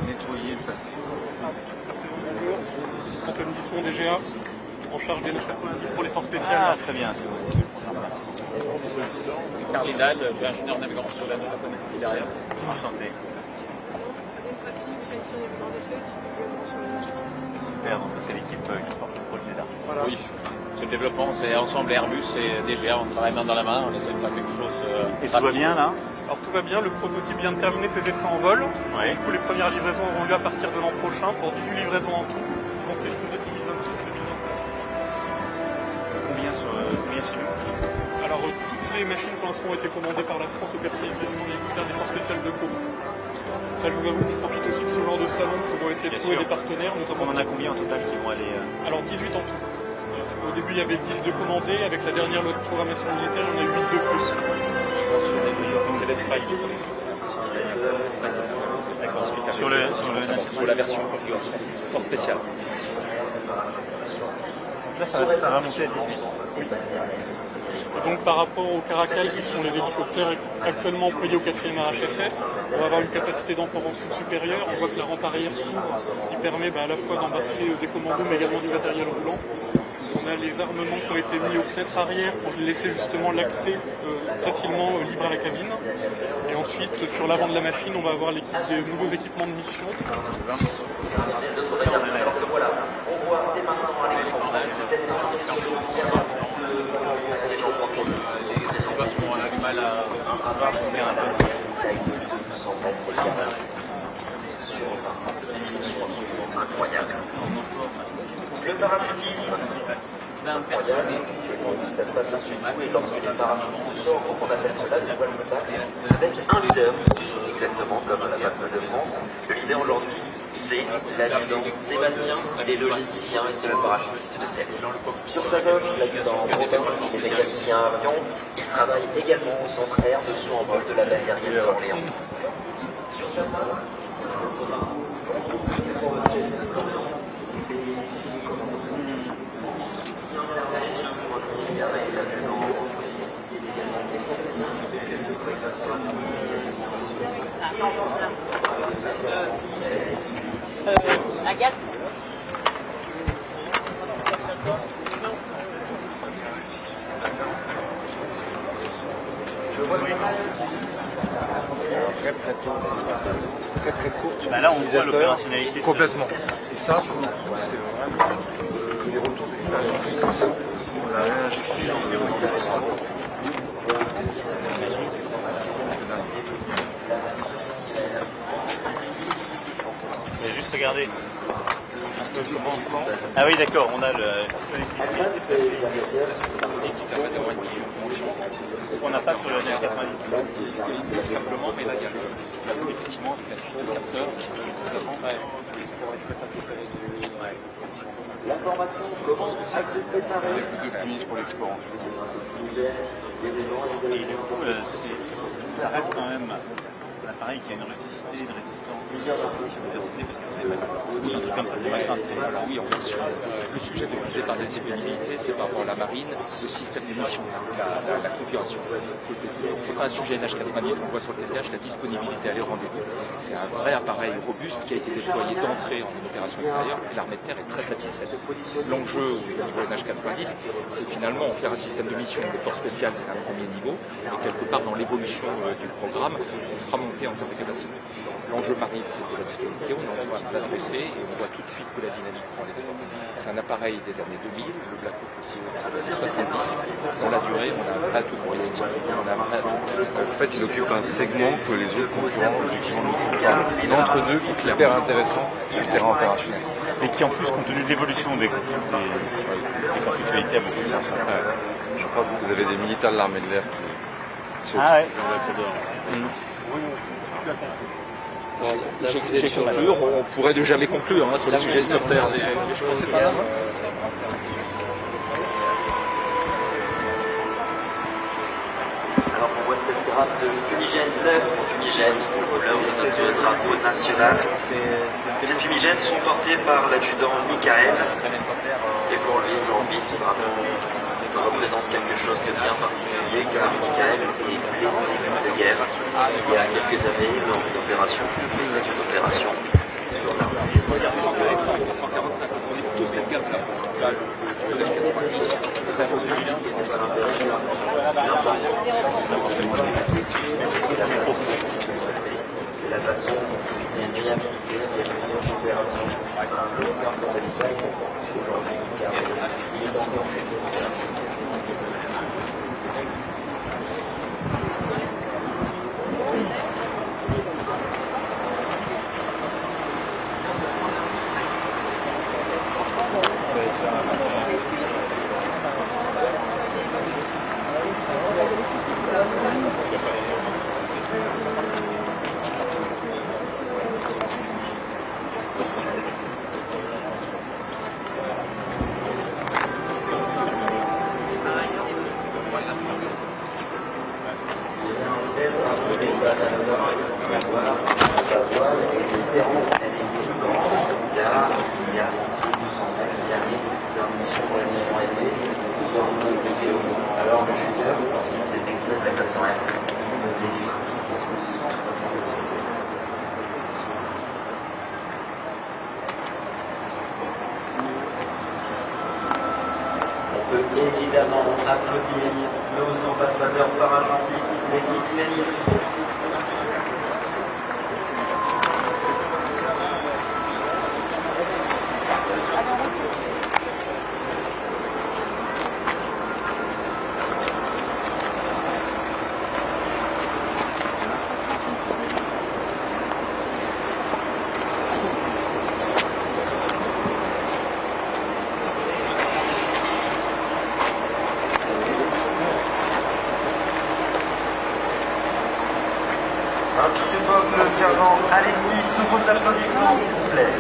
nettoyer le passé. Bonjour, Antoine Bisson, DGA, en charge des 990 pour les forces spéciales. Ah, très bien, c'est bon. Cardinal, je suis ingénieur navigant sur la Nouvelle-Calédonie derrière. Enchanté. Super, donc ça c'est l'équipe qui porte le projet là. Voilà. Oui, c'est le développement, c'est ensemble Airbus et DGA, on travaille main dans la main, on essaie de faire quelque chose. Et tout va bien là? Alors tout va bien, le prototype vient de terminer ses essais en vol. Oui. Du coup, les premières livraisons auront lieu à partir de l'an prochain pour 18 livraisons en tout. Donc c'est jusqu'au 2026-2027. Combien chez nous? Alors toutes les machines pour l'instant ont été commandées par la France au 4e régiment militaire des forces spéciales de Caen. Après, je vous avoue qu'on profite aussi de ce genre de salon pour essayer de trouver des partenaires, notamment. On en a combien en total qui vont aller Alors 18 en tout. Au début, il y avait 10 de commandés. Avec la dernière loi de programmation militaire, il y en a 8 de plus. C'est l'Espagne. Sur la version force spéciale. Là, ça va monter à 18. Oui. Et donc par rapport aux Caracal, qui sont les hélicoptères actuellement employés au 4e RHFS, on va avoir une capacité d'emport en sous supérieure. On voit que la rampe arrière s'ouvre, ce qui permet à la fois d'embarquer des commandos mais également du matériel roulant. On a les armements qui ont été mis aux fenêtres arrière pour laisser justement l'accès facilement libre à la cabine. Et ensuite, sur l'avant de la machine, on va avoir des nouveaux équipements de mission. On a du mal à avancer un peu. Incroyable. Le parachutisme. 20 personnes. Ça se passe ensuite et lorsque les parachutistes sortent, on appelle cela du voile contact avec un leader. Exactement comme la Battle de France. Le leader aujourd'hui, c'est l'adjudant Sébastien, il est logisticien et c'est le parachutiste de tête. Sur sa gauche, l'adjudant Robin, il est mécanicien à avion. Il travaille également au centre air de saut en vol de la base aérienne d'Orléans. Sur sa droite, Agathe. Vrai plateau, très courte. Bah là on voit l'opérationnalité. Complètement. Et ça, c'est vraiment les retours d'expérience. On n'a rien acheté en théorie. Mais juste regarder. Ah oui d'accord, on a le qu'on n'a pas sur le 990. Simplement, mais là, il y a effectivement la suite de capteurs qui est avant. l'information commence à se séparer. Avec beaucoup d'optimisme pour l'export en fait. Et du coup, ça reste quand même un appareil qui a une rusticité, une résistance, une diversité, parce que c'est un truc comme ça, c'est ma crainte. Voilà, oui, en fait, le sujet de par la disponibilité, c'est par rapport à la marine, le système d'émission, la configuration. C'est pas un sujet NH90, on le voit sur le TTH, la disponibilité, elle est au rendez-vous. C'est un vrai appareil robuste qui a été déployé d'entrée en opération extérieure et l'armée de terre est très satisfaite. L'enjeu au niveau NH90, c'est finalement faire un système de mission de force spéciale, c'est un premier niveau, et quelque part dans l'évolution du programme, on fera monter en termes de capacité. L'enjeu marine, c'est de la disponibilité, on est en train de l'adresser et on voit tout de suite que la dynamique prend l'export. C'est un appareil des années 2000, le Black Hawk aussi des années 70. Dans la durée, on a un vrai atout compétitif. En fait, il occupe un segment que les autres concurrents, objectivement, n'occupent pas. L'entre-deux qui est hyper intéressant sur le terrain opérationnel. Et qui en plus, compte tenu de l'évolution des conflictualités, a beaucoup de sens. Ouais. Je crois que vous avez des militaires de l'armée de l'air qui sautent. Ah ouais. J'ai conclure, on pourrait ne jamais conclure sur le sujet de terre. Je pensais pas là. Alors on voit cette grappe de fumigène neuve pour fumigène, là où est notre drapeau national. Ces fumigènes sont portés par l'adjudant Michael. Et pour lui, aujourd'hui, ce drapeau représente quelque chose de bien particulier car Michael est blessé de guerre il y a quelques années lors d'une opération, sur la route. On va dire 145 et 145, on est plutôt cette gamme-là. Là, le H90, c'est très bon. La façon, c'est une réhabilité, une opération, un long parcours de détail, aujourd'hui, car il est en danger. Alors le chuteur, lorsqu'il s'est extrait de la classe en R, faisait 160 degrés. On peut évidemment applaudir nos ambassadeurs parachutistes, l'équipe Phoenix. Ainsi que pose le sergent Alexis sous vos applaudissements, s'il vous plaît.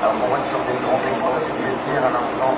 Alors pour moi sur des grands écrans, je vais dire à l'instant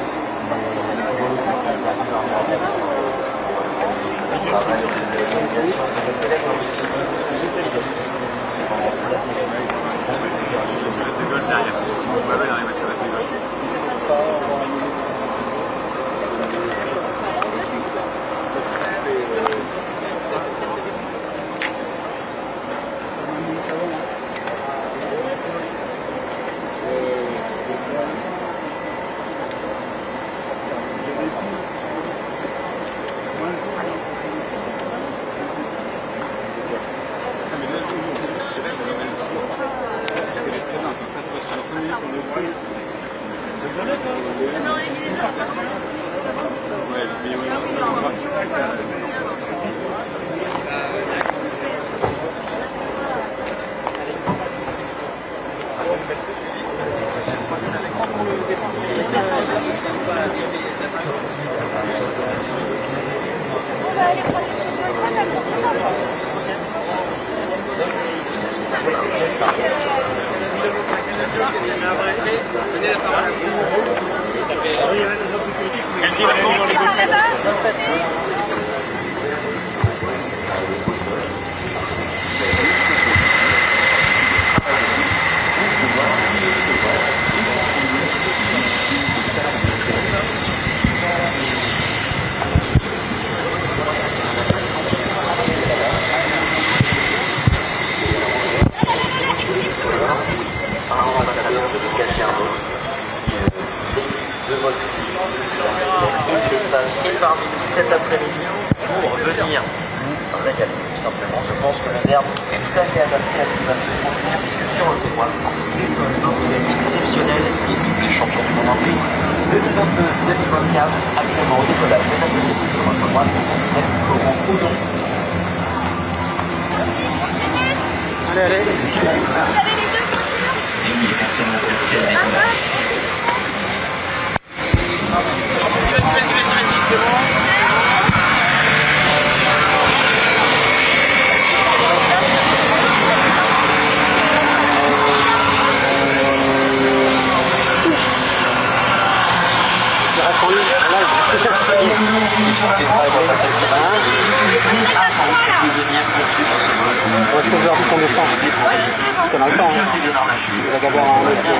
parmi nous cet après-midi pour venir vous régaler. Tout simplement, je pense que le verbe est tout à fait adapté à ce qui va se produire, puisque sur le tournoi, l'école d'anglais exceptionnelle et des champions du monde entier, 2022-2024, actuellement au décollage des ateliers sur votre droite, Laurent Coudon. Allez, allez. Est-ce que je leur dis qu'on descend? Parce qu'on a le temps. Il va d'abord un autre tour.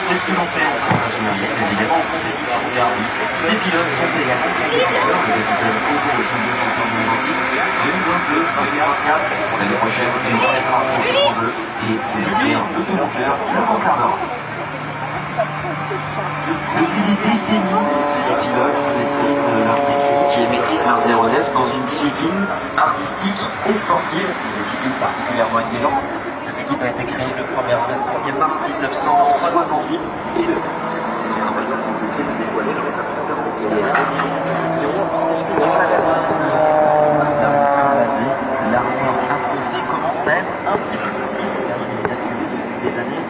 C'est ce que l'on fait international, évidemment, compétition de garde. Ces pilotes sont également pour l'année prochaine, et on remettra en jeu et j'espère de tout mon cœur, ça conservera. Depuis des décennies, les pilotes maîtrisent leur technique et maîtrisent leurs aéronefs dans une discipline artistique et sportive, une discipline particulièrement exigeante. Cette équipe a été créée le 1er mars 1968 et le 6 octobre ont cessé de dévoiler le résultat de leur métier. L'arrière imposé commence à être un petit peu petit. Des années.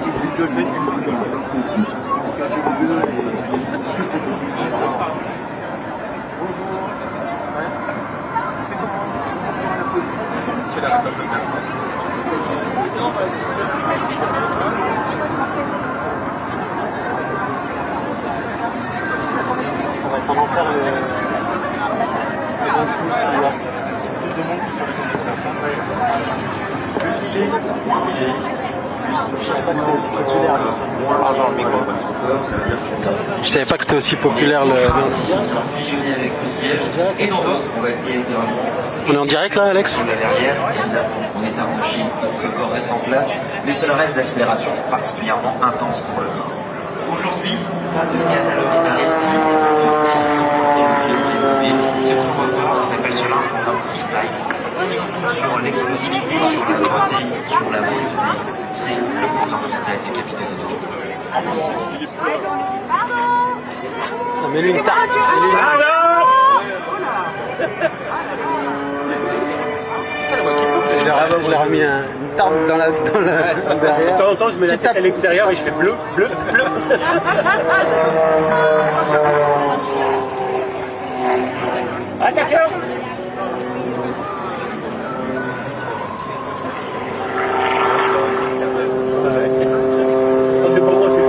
Ça va être un enfer les dessous s'il y a plus de monde que sur les autres personnes. Je savais pas que c'était aussi populaire. Je savais pas que c'était aussi populaire le. On est en direct là, Alex? Derrière, évidemment, on est en Chine, donc le corps reste en place, mais cela reste des accélérations particulièrement intenses pour le corps. Aujourd'hui, pas de catalogue investi, c'est pourquoi on appelle cela un freestyle. On mise tout sur l'explosivité, sur la beauté, sur la volonté. C'est le grand freestyle du capitaine de Ah, mais lui, une tarte. Je leur ai mis une tarte dans la derrière. De temps en temps, je mets la tête à l'extérieur et je fais bleu, bleu, bleu. Attention! C'est pour moi, c'est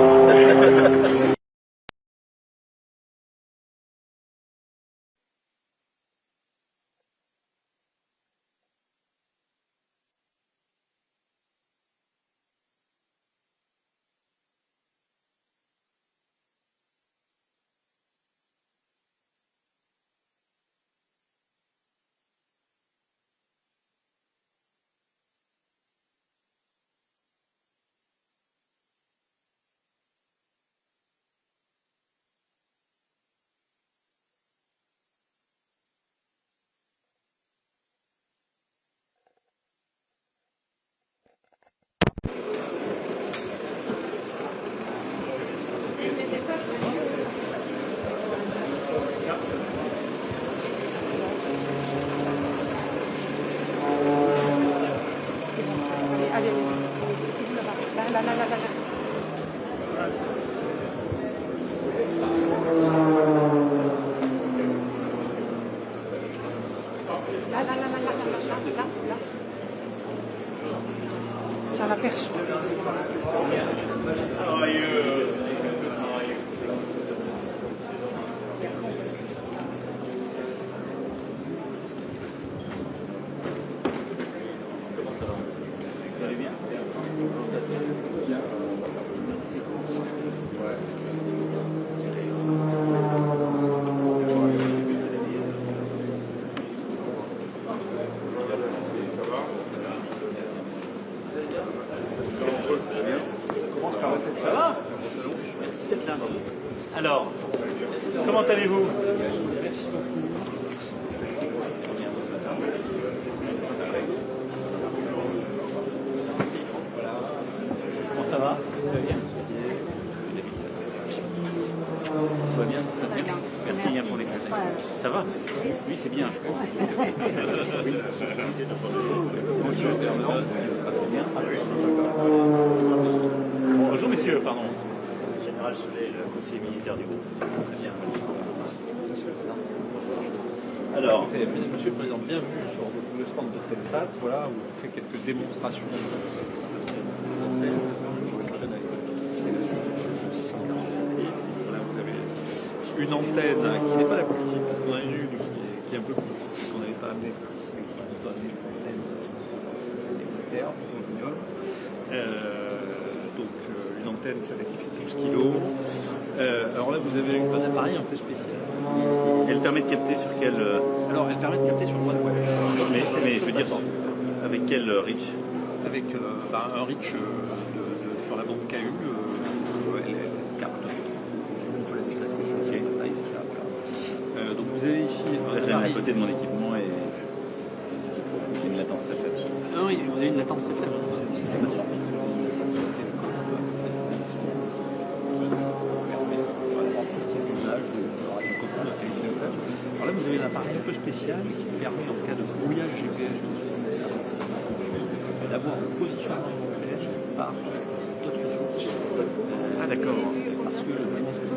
Tiens la perche. Ça va? Merci d'être là. Alors, comment allez-vous? Merci beaucoup. Comment ça va? Très bien. Tout va bien? Merci Yann pour les conseils. Ça va? Oui, c'est bien, je crois. Bonjour messieurs, pardon. Général Soleil, le conseiller militaire du groupe. Très bien. Alors, Monsieur le Président, bienvenue sur le stand de Telsat, voilà, où on fait quelques démonstrations. Voilà, vous avez une antenne qui n'est pas la politique, parce qu'on a une qui est un peu politique, parce qu'on n'avait pas amené, parce qu'ici, on doit amener une antenne militaire, donc une antenne, ça va être 12 kilos. Alors là, vous avez un appareil un peu spécial. elle permet de capter sur quel... Alors, elle permet de capter sur OneWeb. Mais je veux dire, avec quel reach? Avec un reach sur la bande KU, elle capte. On peut la déclasser sur le taille, c'est ça. Voilà. Donc vous avez ici Là, j'ai à côté de mon équipement et j'ai une latence très faible. Ah oui, vous avez une latence très faible. C'est bien sûr. Alors là, vous avez un appareil un peu spécial qui permet, en cas de brouillage GPS, d'avoir un positionnement GPS par d'autres sources. Ah d'accord. Parce que je pense que le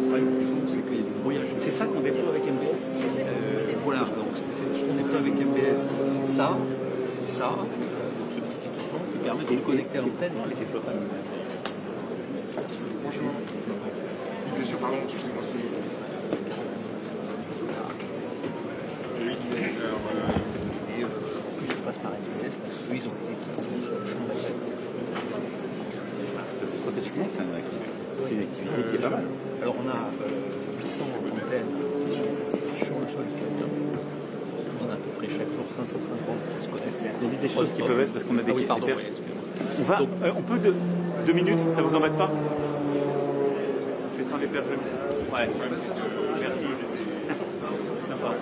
problème qu'ils ont, c'est qu'il y a du brouillage. C'est ça qu'on déploie avec MBS? Voilà, donc c'est ce qu'on déploie avec MBS, c'est ça, donc ce petit équipement qui permet de le connecter à l'antenne. Bonjour. Bien sûr, pardon, excusez-moi. Et en plus, ça passe par MBS parce qu'eux, ils ont des équipements sur le champ d'appel. Stratégiquement, c'est une activité qui est pas mal. Alors, on a 800 antennes qui sont sur le sol du Canada. On a à peu près chaque jour 550 qui se connectent. Il y a des choses qui peuvent être, parce qu'on a des oui, pardon, perches. oui, On va, on peut 2 minutes, ça vous embête pas? On fait sans les perches. Ouais. Merci. Sympa.